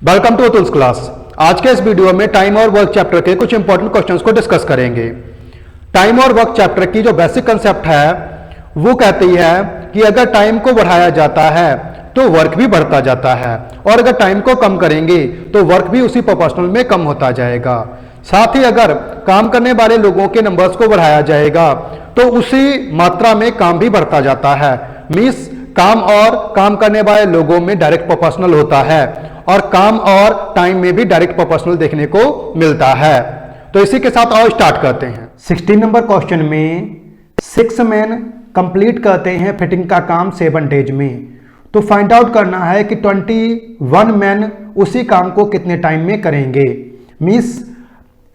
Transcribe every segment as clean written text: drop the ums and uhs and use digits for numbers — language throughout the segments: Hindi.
Welcome to Atul's class. आज के इस वीडियो में टाइम और वर्क चैप्टर के कुछ इंपॉर्टेंट क्वेश्चंस को डिस्कस करेंगे। टाइम और वर्क चैप्टर की जो बेसिक कंसेप्ट है वो कहती है कि अगर टाइम को बढ़ाया जाता है तो वर्क भी बढ़ता जाता है, और अगर टाइम को कम करेंगे तो वर्क भी उसी प्रोपोर्शनल में कम होता जाएगा। साथ ही अगर काम करने वाले लोगों के नंबर्स को बढ़ाया जाएगा तो उसी मात्रा में काम भी बढ़ता जाता है। मींस काम और काम करने वाले लोगों में डायरेक्ट प्रोपोर्शनल होता है, और काम और टाइम में भी डायरेक्ट प्रोपोर्शनल देखने को मिलता है। तो इसी के साथ और स्टार्ट करते हैं। 16 नंबर क्वेश्चन में 6 मैन कंप्लीट करते हैं फिटिंग का काम 7 डेज में। तो फाइंड आउट करना है कि 21 मैन उसी काम को कितने टाइम में करेंगे। मीन्स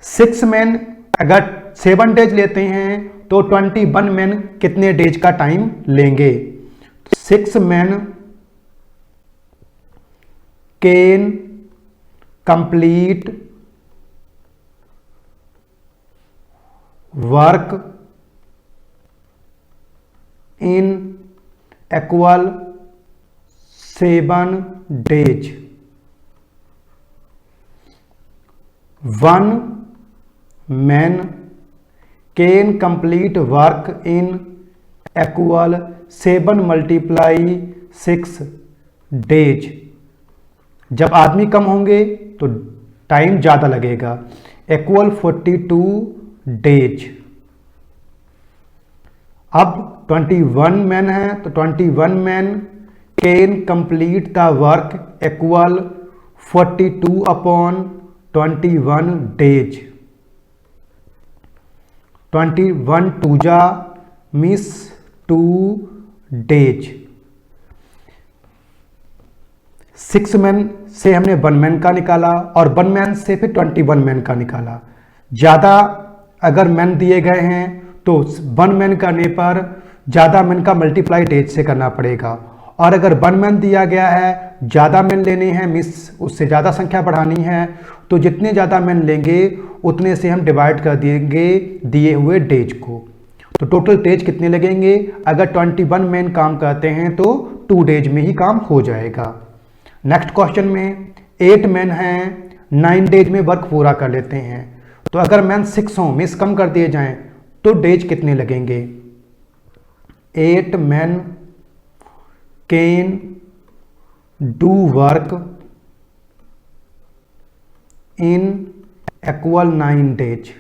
6 मैन अगर 7 डेज लेते हैं तो 21 मैन कितने डेज का टाइम लेंगे। 6 man can complete work in equal 7 days. 1 man can complete work in equal 7 × 6 days. जब आदमी कम होंगे तो टाइम ज़्यादा लगेगा, इक्वल 42 डेज। अब 21 मैन है तो 21 man can complete the work equal 42/21 days. 21 2 means 2 days. 6 man से हमने 1 मैन का निकाला और 1 मैन से फिर 21 मैन का निकाला। ज़्यादा अगर मैन दिए गए हैं तो 1 मैन करने पर ज़्यादा मैन का मल्टीप्लाई डेज से करना पड़ेगा, और अगर 1 मैन दिया गया है ज़्यादा मैन लेने हैं, मिस उससे ज़्यादा संख्या बढ़ानी है, तो जितने ज़्यादा मैन लेंगे उतने से हम डिवाइड कर देंगे दिए हुए डेज को। तो टोटल डेज कितने लगेंगे। अगर 21 मैन काम करते हैं तो 2 डेज में ही काम हो जाएगा। नेक्स्ट क्वेश्चन में 8 मैन हैं 9 डेज में वर्क पूरा कर लेते हैं। तो अगर मैन 6 हों, मिस कम कर दिए जाएं, तो डेज कितने लगेंगे। 8 man can do work in equal 9 days.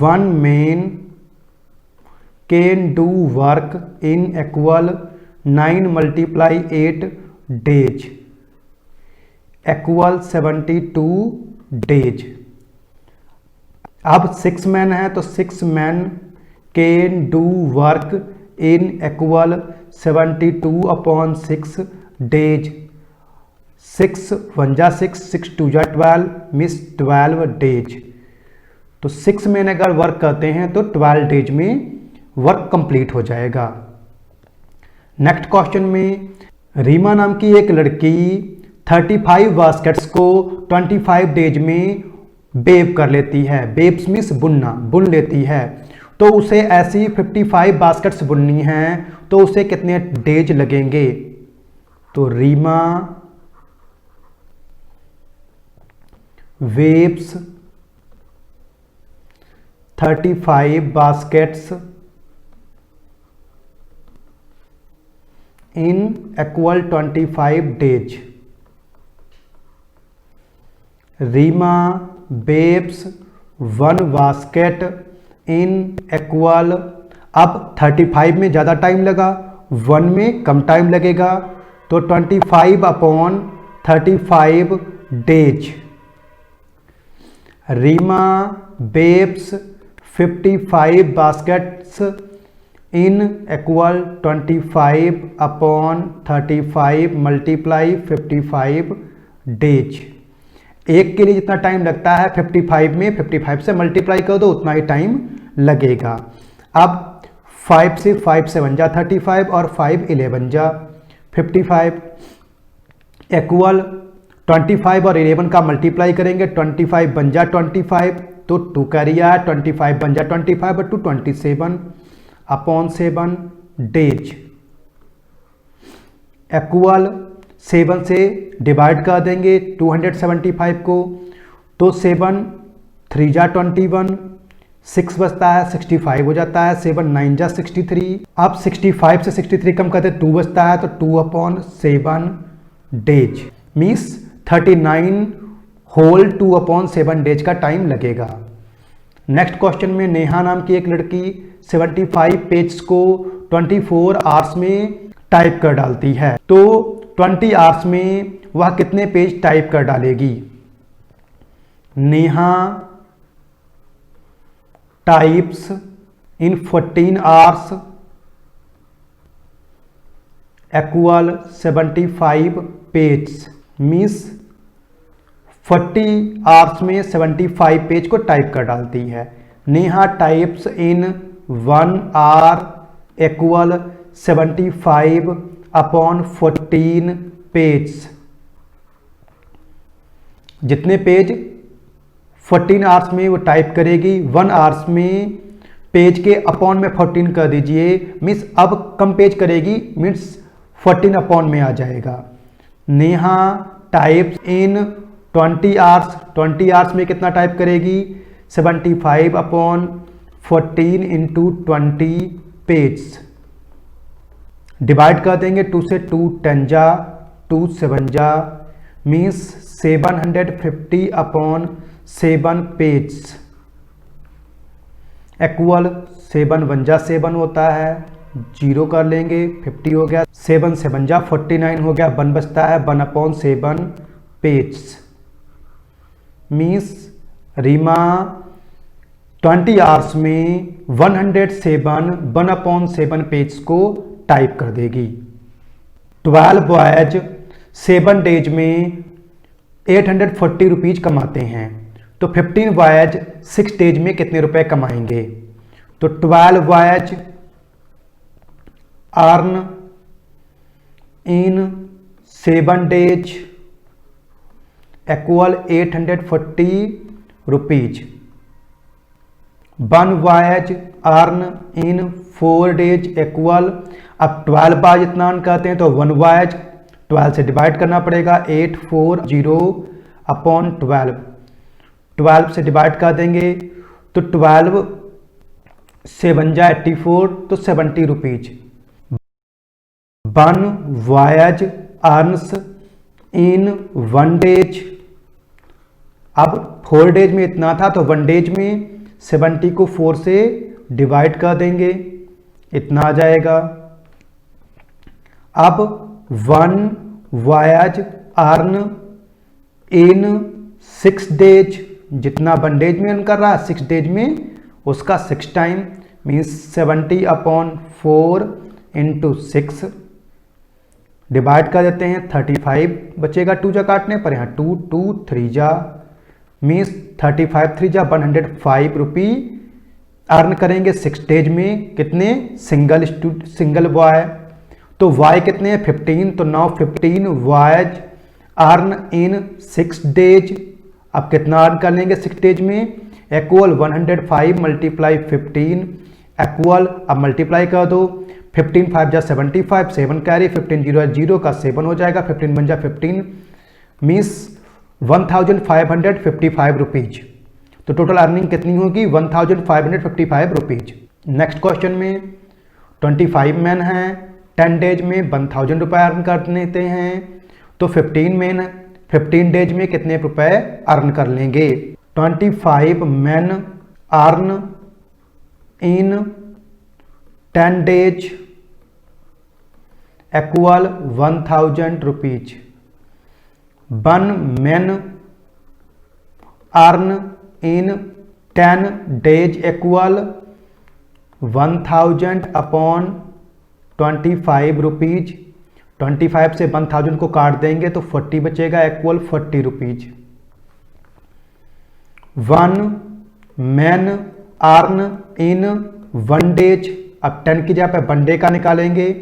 1 man can do work in equal 9 × 8 days equal 72 days. अब 6 मैन है तो 6 man can do work in equal 72/6 days. 6 1 जा 6, 6 2 जा 12 मीन्स 12 डेज। तो 6 मैन अगर वर्क करते हैं तो 12 डेज में वर्क कंप्लीट हो जाएगा। नेक्स्ट क्वेश्चन में रीमा नाम की एक लड़की 35 बास्केट्स को 25 डेज में वेव कर लेती है। वेव्स मीन्स बुनना, बुन लेती है। तो उसे ऐसी 55 बास्केट्स बुननी है तो उसे कितने डेज लगेंगे। तो Reema weaves 35 baskets in equal 25 days. Reema weaves 1 basket in equal, अब 35 में ज़्यादा टाइम लगा, 1 में कम टाइम लगेगा, तो 25/35 days. Reema weaves 55 baskets in equal 25/35 × 55 days. एक के लिए जितना टाइम लगता है 55 में 55 से मल्टीप्लाई कर दो उतना ही टाइम लगेगा। अब 5 से 5 7 जा 35 और 5 11 जा 55 इक्वल 25 और 11 का मल्टीप्लाई करेंगे, 25 बन जा 25 तो 2 करिया 25 बन जा 25 और 2 27/7 डेज इक्वल 7 से डिवाइड कर देंगे 275 को, तो 7 3 जा 21, 6 बचता है 65 हो जाता है, 7 9 जा 63। अब 65 से 63 कम करते 2 बचता है, तो 2/7 डेज मीन्स 39 होल 2/7 डेज का टाइम लगेगा। नेक्स्ट क्वेश्चन में नेहा नाम की एक लड़की 75 पेज को 24 आवर्स में टाइप कर डालती है, तो 20 आवर्स में वह कितने पेज टाइप कर डालेगी? Neha types in 14 hours equal 75 page means 40 hours में 75 पेज को टाइप कर डालती है। Neha types in 1 hour equal 75/14 page. जितने पेज 14 आवर्स में वो टाइप करेगी, 1 आवर्स में पेज के अपॉन में 14 कर दीजिए, मीन्स अब कम पेज करेगी, मीन्स 14 अपॉन में आ जाएगा। नेहा टाइप्स इन 20 आवर्स, 20 आवर्स में कितना टाइप करेगी? 75/14 इंटू 20 पेज। डिवाइड कर देंगे 2 से, 2 10 जा, 2 7 जा, मीन्स 750/7 पेज इक्वल 7 1 जा 7 होता है, 0 कर लेंगे, 50 हो गया, 7 7 जा 49 हो गया, 1 बचता है, 1/7 पेज मीन्स रीमा 20 आवर्स में 107 1/7 पेज को टाइप कर देगी। 12 बॉयज 7 डेज में 840 रुपीज कमाते हैं, तो 15 बॉयज 6 डेज में कितने रुपए कमाएंगे? तो 12 boys earn in 7 days equal 840 rupees. 1 boys earn in 4 days equal, अब 12 बार जितना अर्न करते हैं तो 1 बॉयज 12 से डिवाइड करना पड़ेगा, 840/12, 12 से डिवाइड कर देंगे तो 12 7 जा 84, तो 70 रुपीज। 1 बॉयज अर्न्स इन 1 डेज, अब 4 डेज में इतना था तो 1 डेज में 70 को 4 से डिवाइड कर देंगे, इतना आ जाएगा। अब 1 बॉयज अर्न इन 6 डेज, जितना 1 डेज में अर्न कर रहा है 6 डेज में उसका 6 टाइम मीन्स 70/4 इंटू 6 डिवाइड कर देते हैं, 35 बचेगा 2 जा काटने पर, यहाँ 2 2 3 जा मीन्स 35 3 जा 105 रुपी अर्न करेंगे 6 डेज में। कितने? सिंगल बॉय, तो वाई कितने हैं? 15, तो now 15 boys earn in 6 days. अब कितना अर्न कर लेंगे 6 डेज में? इक्वल 105 मल्टीप्लाई 15 इक्वल, अब मल्टीप्लाई कर दो, 15 5 जा 75, 7 कैरी, 15 0 0 का 7 हो जाएगा, 15 1 जा 15 मीन्स 1555 रुपीज। तो टोटल अर्निंग कितनी होगी? 1555 रुपीज। नेक्स्ट क्वेश्चन में 25 मैन हैं, 10 डेज में 1000 रुपये अर्न कर लेते हैं, तो 15 मैन 15 डेज में कितने रुपए अर्न कर लेंगे? 25 man earn in 10 days equal 1000 rupees. 1 man earn in 10 days equal 1000/25 rupees. 25 से 1000 को काट देंगे तो 40 बचेगा equal 40 rupees. 1 man earn in 1 days, अब 10 की जगह पे 1 डे का निकालेंगे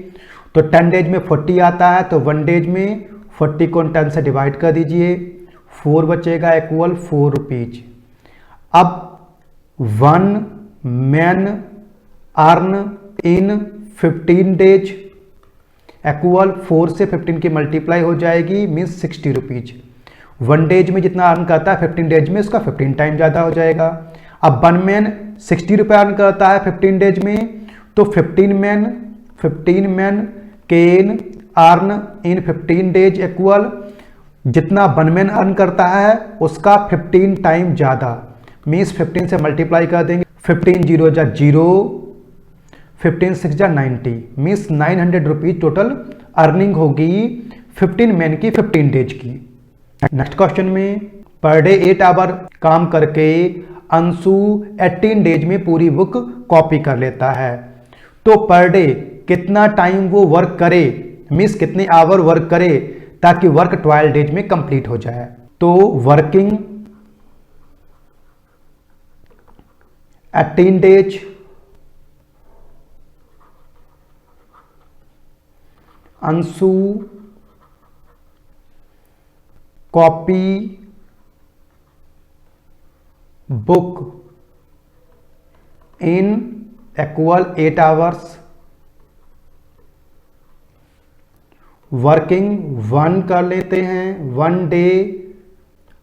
तो 10 डेज में 40 आता है, तो 1 डेज में 40 को 10 से डिवाइड कर दीजिए, 4 बचेगा इक्वल 4 रुपीज। अब 1 man earn in 15 days equal 4 से 15 की मल्टीप्लाई हो जाएगी, मीन्स 60 रुपीज। 1 डेज में जितना अर्न करता है 15 डेज में उसका 15 टाइम ज़्यादा हो जाएगा। अब 1 मैन 60 रुपये अर्न करता है 15 डेज में, तो 15 man can earn in 15 days equal जितना 1 मैन अर्न करता है उसका 15 टाइम ज़्यादा, मीन्स 15 से मल्टीप्लाई कर देंगे। 15 जीरो जा 0, 15 6 जा 90, मीन्स 900 रुपीज टोटल अर्निंग होगी 15 मैन की 15 डेज की। नेक्स्ट क्वेश्चन में पर डे 8 आवर काम करके अंशु 18 डेज में पूरी बुक कॉपी कर लेता है। तो पर डे कितना टाइम वो वर्क करे, मीन्स कितने आवर वर्क करे ताकि वर्क 12 डेज में कंप्लीट हो जाए। तो working 18 days Anshu copy book in equal 8 hours. Working 1 कर लेते हैं, 1 डे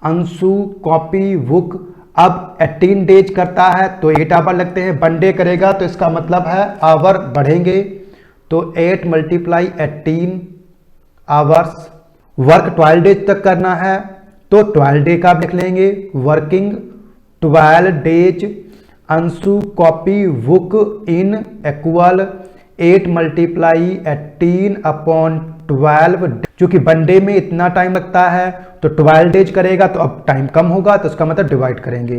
अंशु कॉपी बुक अब 18 डेज करता है तो 8 आवर लगते हैं। 1 डे करेगा तो इसका मतलब है आवर बढ़ेंगे, तो 8 मल्टीप्लाई 18 आवर्स। वर्क 12 डेज तक करना है तो 12 डे का आप लिख लेंगे। Working 12 days Anshu copy book in equal 8 multiply 18 upon 12। चूंकि 1 डे में इतना टाइम लगता है तो 12 डेज करेगा तो अब टाइम कम होगा, तो उसका मतलब डिवाइड करेंगे।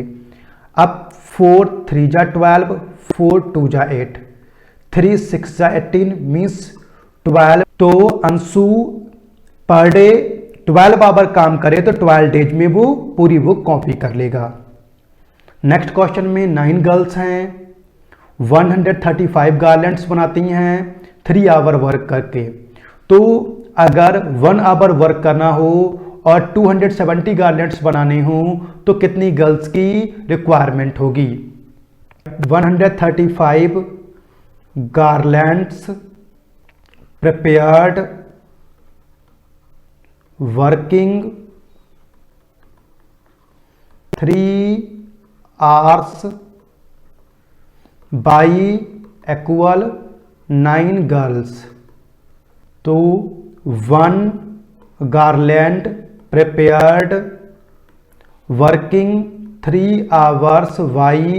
अब 4 3 जा 12, 4 2 जा 8, 3 6 जा 18 मीन्स 12। तो अंशु पर डे 12 आवर काम करे तो 12 डेज में वो पूरी बुक कॉपी कर लेगा। नेक्स्ट क्वेश्चन में 9 गर्ल्स हैं, 135 गार्लैंड्स बनाती हैं 3 आवर वर्क करके। तो अगर 1 आवर वर्क करना हो और 270 गार्लैंड्स बनाने हो तो कितनी गर्ल्स की रिक्वायरमेंट होगी? 135 garlands prepared working 3 hours by equal 9 girls. तो 1 garland prepared working 3 hours by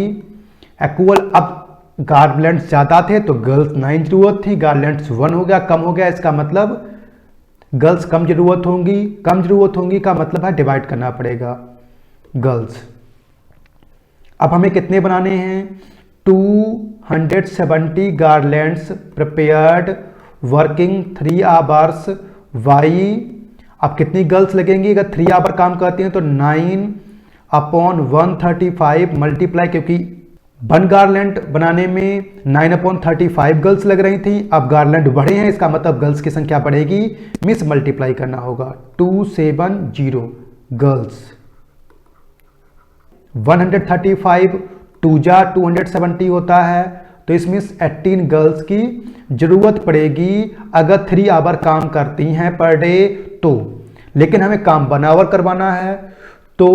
equal. अब गार्लैंड्स ज़्यादा थे तो गर्ल्स 9 जरूरत थी, गार्लैंड्स 1 हो गया, कम हो गया, इसका मतलब गर्ल्स कम जरूरत होंगी। कम जरूरत होंगी का मतलब है डिवाइड करना पड़ेगा गर्ल्स। अब हमें कितने बनाने हैं? 270 garlands prepared working 3 hours by. अब कितनी गर्ल्स लगेंगी? अगर 3 आवर काम करती हैं तो 9 अपॉन 135 मल्टीप्लाई, क्योंकि 1 गार्लैंड बनाने में 9 अपॉन 35 गर्ल्स लग रही थी। अब गार्लैंड बढ़े हैं, इसका मतलब गर्ल्स की संख्या बढ़ेगी, मिस मल्टीप्लाई करना होगा। 270 गर्ल्स। 135 2 जा 270 होता है, तो इसमें 18 गर्ल्स की जरूरत पड़ेगी अगर 3 आवर काम करती हैं पर डे तो। लेकिन हमें काम 1 आवर करवाना है, तो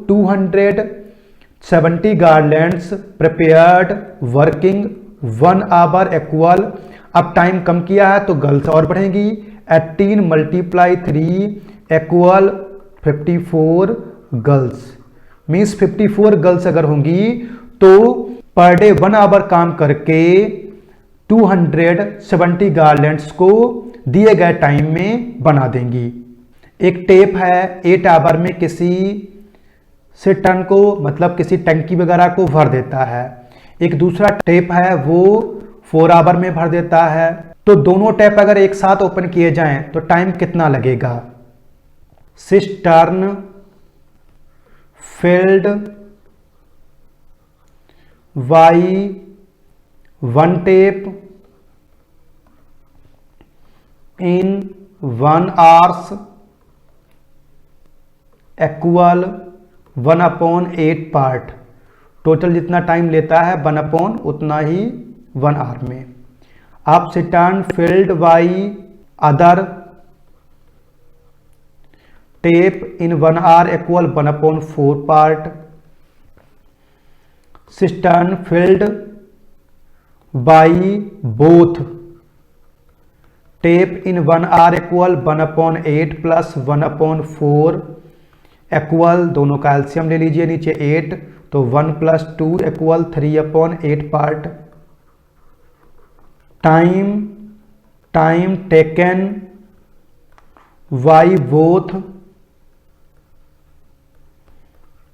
270 garlands prepared working 1 hour equal. अब टाइम कम किया है तो गर्ल्स और बढ़ेंगी। 18 multiply 3 equal 54 girls, means 54 girls अगर होंगी तो पर डे 1 आवर काम करके 270 गार्लैंड्स को दिए गए टाइम में बना देंगी। एक टेप है 8 आवर में किसी से टन को, मतलब किसी टंकी वगैरह को भर देता है। एक दूसरा टेप है वो 4 आवर में भर देता है। तो दोनों टैप अगर एक साथ ओपन किए जाएं तो टाइम कितना लगेगा? Cistern filled by 1 tap in 1 hours equal 1 upon 8 part. Total जितना टाइम लेता है 1 अपॉन उतना ही 1 आवर में। आप cistern field by other tape in 1 hour equal 1/4 part, cistern filled by both tape in 1 hour equal 1/8 plus 1/4 equal, दोनों का एलसीएम ले लीजिए, नीचे 8 तो 1 + 2 equal 3/8 part. time taken by both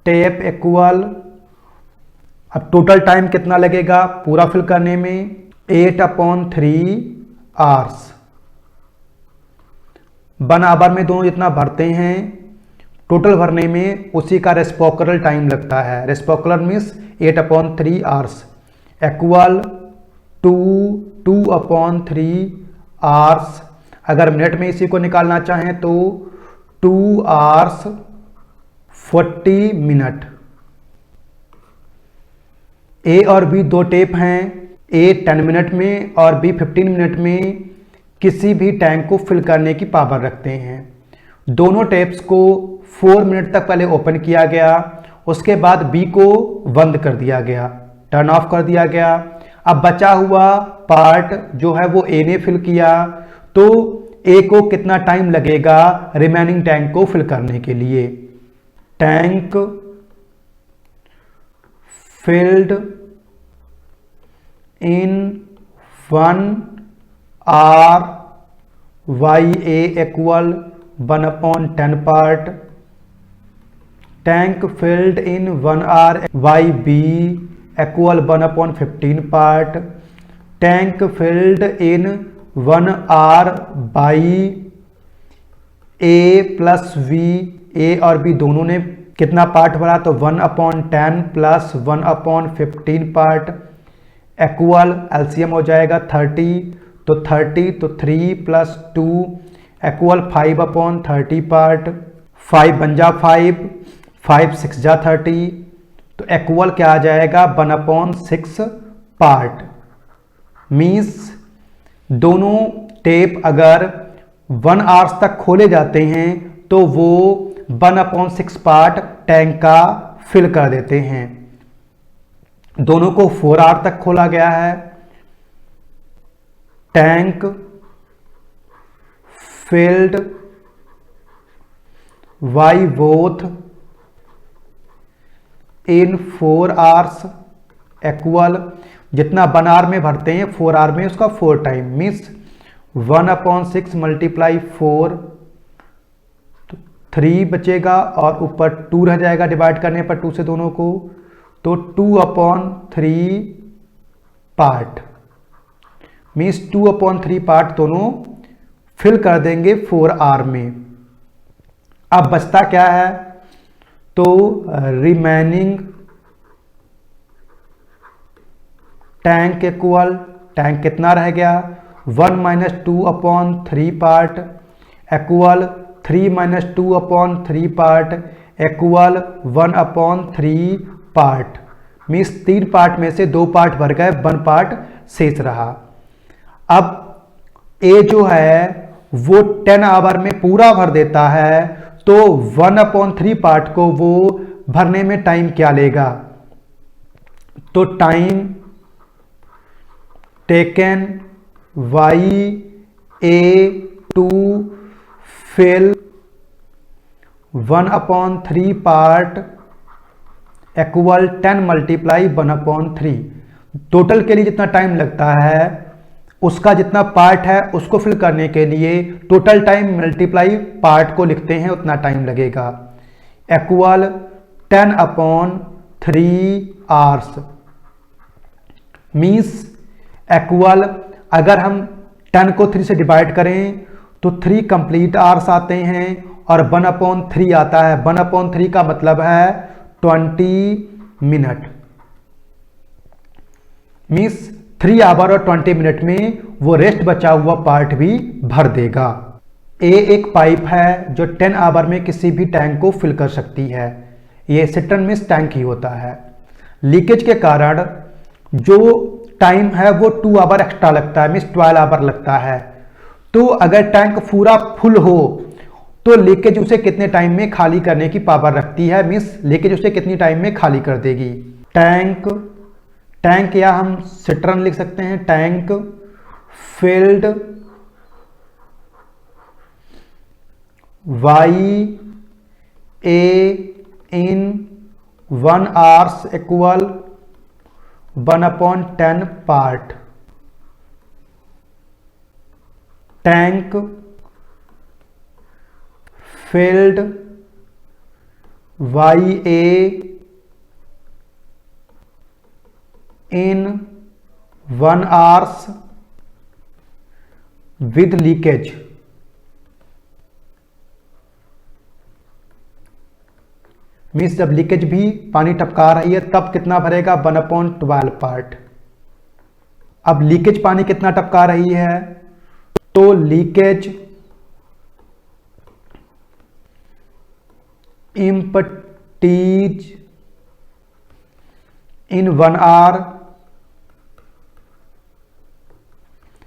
tape equal, अब टोटल टाइम कितना लगेगा पूरा फिल करने में 8/3 hours. 1 hour में दोनों जितना भरते हैं टोटल भरने में उसी का रेस्पोकरल टाइम लगता है. रेस्पोकरल मीन्स 8/3 hours equal 2/3 hours. अगर मिनट में इसी को निकालना चाहें तो 2 hours 40 minutes. ए और बी दो टेप हैं, ए 10 मिनट में और बी 15 मिनट में किसी भी टैंक को फिल करने की पावर रखते हैं. दोनों टेप्स को 4 मिनट तक पहले ओपन किया गया, उसके बाद बी को बंद कर दिया गया, टर्न ऑफ कर दिया गया. अब बचा हुआ पार्ट जो है वो ए ने फिल किया, तो ए को कितना टाइम लगेगा रिमेनिंग टैंक को फिल करने के लिए. Tank filled in 1 hour by A equal 1/10 part. Tank filled in 1 hour by B equal 1/15 part. Tank filled in 1 hour by A plus V, A और B दोनों ने कितना पार्ट भरा तो 1/10 प्लस 1/15 पार्ट इक्वल एलसीएम हो जाएगा 30, तो 30 तो 3 + 2 इक्वल 5/30 पार्ट. 5 बन जा 5, 5 6 जा 30, तो इक्वल क्या आ जाएगा 1/6 पार्ट. मीन्स दोनों टेप अगर 1 आवर्स तक खोले जाते हैं तो वो 1/6 पार्ट टैंक का फिल कर देते हैं. दोनों को 4 आवर तक खोला गया है. Tank filled by both in 4 hours equal, जितना 1 आवर में भरते हैं 4 आवर में उसका 4 टाइम, मीन्स 1/6 × 4, 3 बचेगा और ऊपर 2 रह जाएगा डिवाइड करने पर 2 से दोनों को, तो 2/3 पार्ट, मीन्स 2/3 पार्ट दोनों फिल कर देंगे 4 आवर में. अब बचता क्या है तो रिमेनिंग टैंक इक्वल, टैंक कितना रह गया 1 - 2/3 part equal 3 - 2/3 part equal 1/3 part. Means 3 part में से 2 पार्ट भर गए, 1 पार्ट शेष रहा. अब ए जो है वो 10 आवर में पूरा भर देता है, तो 1/3 पार्ट को वो भरने में टाइम क्या लेगा, तो time taken by A to fill 1/3 part equal 10 × 1/3. Total के लिए जितना टाइम लगता है उसका जितना पार्ट है उसको फिल करने के लिए टोटल टाइम मल्टीप्लाई पार्ट को लिखते हैं, उतना टाइम लगेगा इक्वल 10/3 आवर्स. मीन्स इक्वल अगर हम 10 को 3 से डिवाइड करें तो 3 कंप्लीट आवर्स आते हैं और 1/3 आता है. 1/3 का मतलब है 20 मिनट. मीन्स 3 आवर और 20 मिनट में वो रेस्ट बचा हुआ पार्ट भी भर देगा. ए एक पाइप है जो 10 आवर में किसी भी टैंक को फिल कर सकती है. ये सिस्टर्न मीन्स टैंक ही होता है. लीकेज के कारण जो टाइम है वो 2 आवर एक्स्ट्रा लगता है, मीन्स 12 आवर लगता है. तो अगर टैंक पूरा फुल हो तो लीकेज उसे कितने टाइम में खाली करने की पावर रखती है, मीन्स लीकेज उसे कितनी टाइम में खाली कर देगी। टैंक या हम सिट्रन लिख सकते हैं, tank filled by A in 1 hours equal 1/10 part. Tank filled YA in 1 hours with leakage। Means जब लीकेज भी पानी टपका रही है तब कितना भरेगा, 1/12 पार्ट। अब लीकेज पानी कितना टपका रही है, तो leakage empties in 1 hour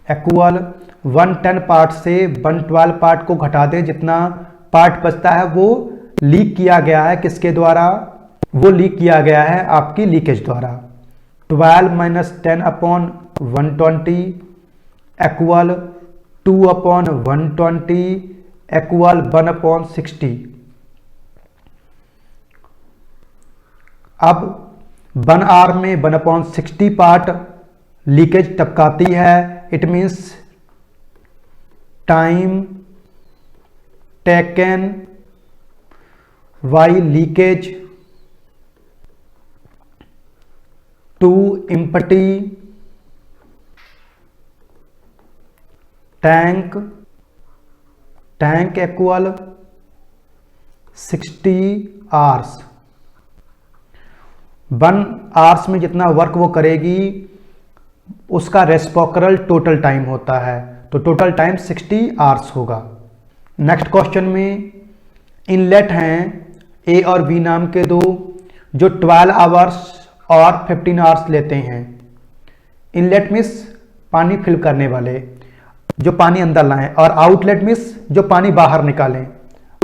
equal 110 part से 112 पार्ट को घटा दें, जितना पार्ट बचता है वो लीक किया गया है। किसके द्वारा, वो लीक किया गया है आपकी लीकेज द्वारा। 12 - 10/120 इक्वल 2/120 इक्वल 1/60। अब 1 आवर में 1/60 पार्ट लीकेज टपकाती है। It means time taken by leakage to empty tank equal 60 hours. 1 hours में जितना वर्क वो करेगी उसका रेसिप्रोकल टोटल टाइम होता है, तो टोटल टाइम 60 आवर्स होगा। नेक्स्ट क्वेश्चन में इनलेट हैं ए और बी नाम के दो, जो 12 आवर्स और 15 आवर्स लेते हैं। इनलेट मीन्स पानी फिल करने वाले, जो पानी अंदर लाएं, और आउटलेट मीन्स जो पानी बाहर निकालें।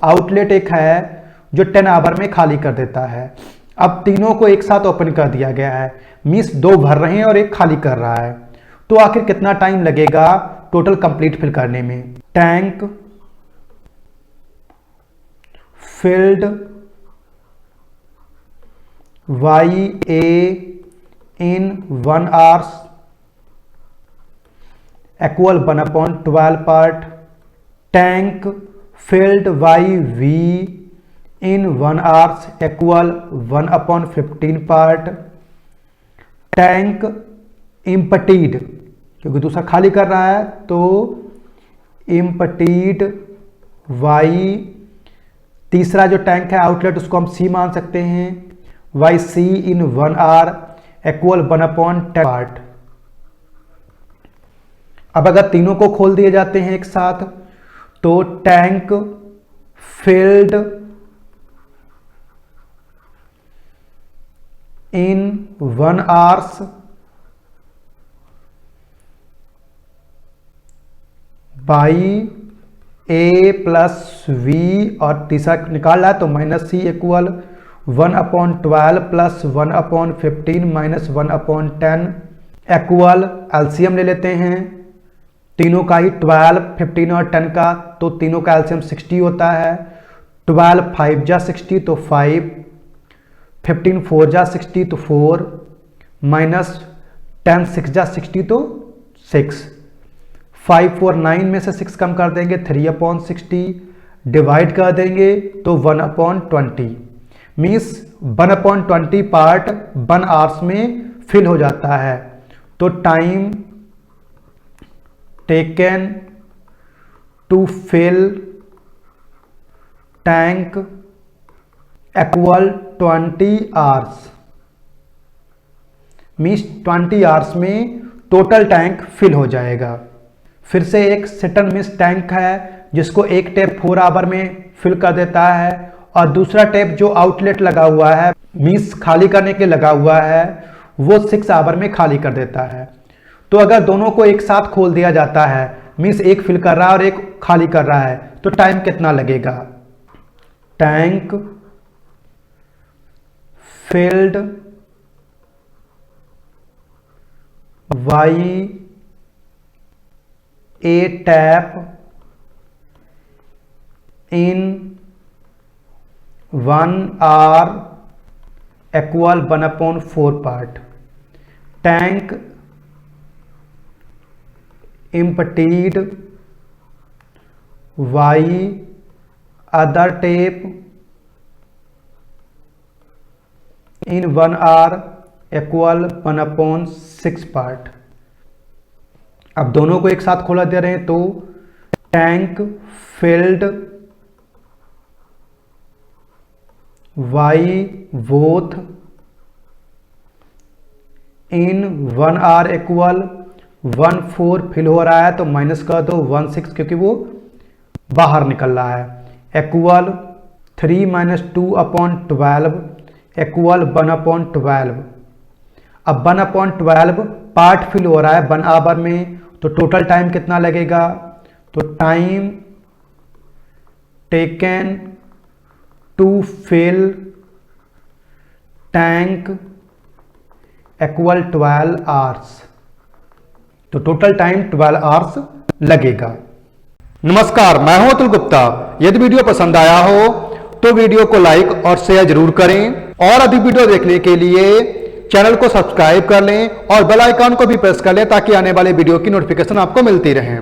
आउटलेट एक है जो 10 आवर में खाली कर देता है। अब तीनों को एक साथ ओपन कर दिया गया है, मीन्स 2 भर रहे हैं और एक खाली कर रहा है। तो आखिर कितना टाइम लगेगा टोटल कंप्लीट फिल करने में। Tank filled by A in 1 hours equal 1/12 part. Tank filled by B in 1 hours equal 1/15 part. Tank emptied, क्योंकि दूसरा खाली कर रहा है तो इम्पटीड वाई, तीसरा जो टैंक है आउटलेट उसको हम सी मान सकते हैं, by C in 1 hour equal 1/10 part. अब अगर तीनों को खोल दिए जाते हैं एक साथ तो tank filled in 1 hours by A plus B, और तीसरा निकाल रहा है तो minus C equal 1/12 plus 1/15 minus 1/10 equal, LCM ले लेते हैं तीनों का ही, 12, 15 और 10 का, तो तीनों का एलसीएम 60 होता है। 12 5 जा 60 तो 5, 15 4 जा 60 तो 4, माइनस 10 6 जा 60 तो 6, 5 4 9 में से 6 कम कर देंगे 3/60, डिवाइड कर देंगे तो 1/20, मीन्स 1/20 पार्ट 1 आवर्स में फिल हो जाता है। तो time taken to fill tank equal 20 hours, means 20 hours में टोटल टैंक फिल हो जाएगा। फिर से एक सिटन मिस टैंक है जिसको एक टैप 4 आवर में फिल कर देता है, और दूसरा टैप जो आउटलेट लगा हुआ है मीन्स खाली करने के लगा हुआ है वो 6 आवर में खाली कर देता है। तो अगर दोनों को एक साथ खोल दिया जाता है मीन्स एक फिल कर रहा है और एक खाली कर रहा है, तो टाइम कितना लगेगा? Tank filled by a tap in 1 hour equal 1/4 part. टैंक emptied by other tap in 1 hour equal 1/6 part. अब दोनों को एक साथ खोला दे रहे हैं, तो tank filled by both in 1 hour equal 1/4 fill हो रहा है, तो माइनस कर दो 1/6 क्योंकि वो बाहर निकल रहा है। Equal 3 - 2/12 equal 1/12। अब 1/12 पार्ट फिल हो रहा है 1 आवर में, तो टोटल टाइम कितना लगेगा? तो time taken to fill tank equal 12 hours. तो टोटल टाइम 12 आवर्स लगेगा। नमस्कार, मैं हूं अतुल गुप्ता। यदि वीडियो पसंद आया हो तो वीडियो को लाइक और शेयर जरूर करें, और अधिक वीडियो देखने के लिए चैनल को सब्सक्राइब कर लें और बेल आइकन को भी प्रेस कर लें ताकि आने वाले वीडियो की नोटिफिकेशन आपको मिलती रहे।